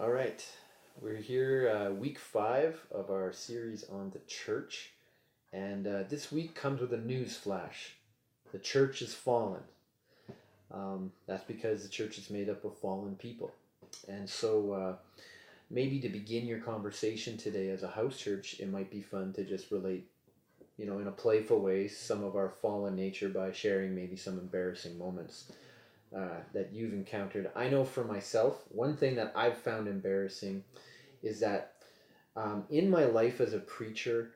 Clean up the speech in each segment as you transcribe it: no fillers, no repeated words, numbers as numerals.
All right, we're here, week 5 of our series on the church, and this week comes with a news flash. The church has fallen. That's because the church is made up of fallen people. And so, maybe to begin your conversation today as a house church, it might be fun to just relate, in a playful way, some of our fallen nature by sharing maybe some embarrassing moments that you've encountered. I know for myself, one thing that I've found embarrassing is that in my life as a preacher,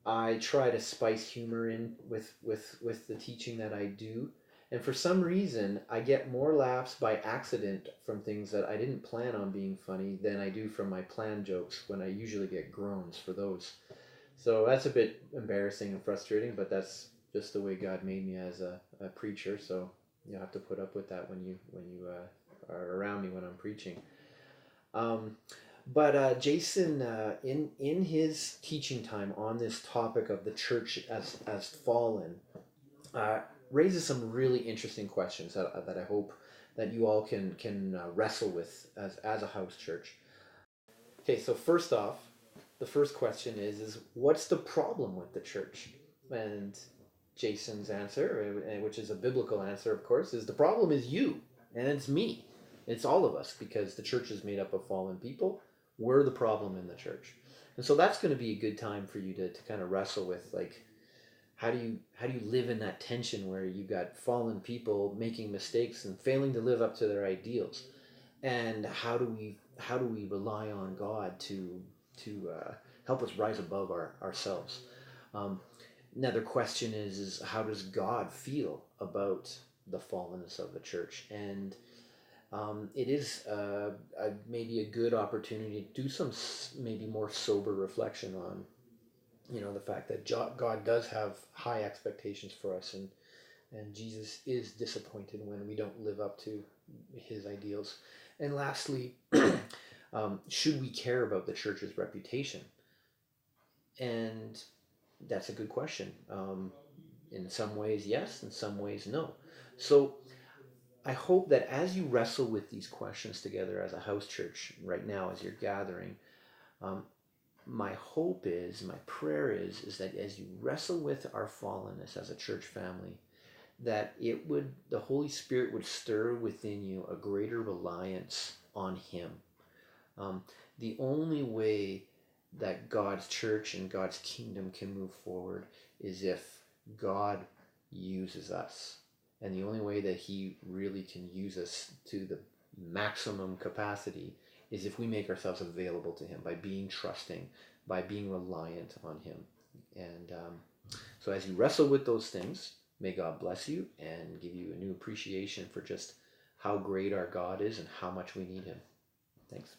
I try to spice humor in with the teaching that I do. And for some reason, I get more laughs by accident from things that I didn't plan on being funny than I do from my planned jokes when I usually get groans for those. So that's a bit embarrassing and frustrating, but that's just the way God made me as a preacher. So you'll have to put up with that when you are around me when I'm preaching. Um, but Jason, in his teaching time on this topic of the church as fallen, uh, raises some really interesting questions that I hope that you all can wrestle with as a house church. Okay, so first off, the first question is what's the problem with the church? And Jason's answer, which is a biblical answer, of course, is the problem is you and it's me. It's all of us because the church is made up of fallen people. We're the problem in the church. And so that's going to be a good time for you to kind of wrestle with, like, how do you live in that tension where you got fallen people making mistakes and failing to live up to their ideals, and how do we rely on God to help us rise above ourselves. Um, Another question is how does God feel about the fallenness of the church? And it is maybe a good opportunity to do some maybe more sober reflection on the fact that God does have high expectations for us, and Jesus is disappointed when we don't live up to his ideals. And lastly, should we care about the church's reputation? And that's a good question. In some ways, yes. In some ways, no. So I hope that as you wrestle with these questions together as a house church right now, as you're gathering, um, my hope is, my prayer is that as you wrestle with our fallenness as a church family, that the Holy Spirit would stir within you a greater reliance on Him. Um, the only way that God's church and God's kingdom can move forward is if God uses us. And the only way that He really can use us to the maximum capacity is if we make ourselves available to Him by being trusting, by being reliant on Him. And so as you wrestle with those things, may God bless you and give you a new appreciation for just how great our God is and how much we need Him. Thanks.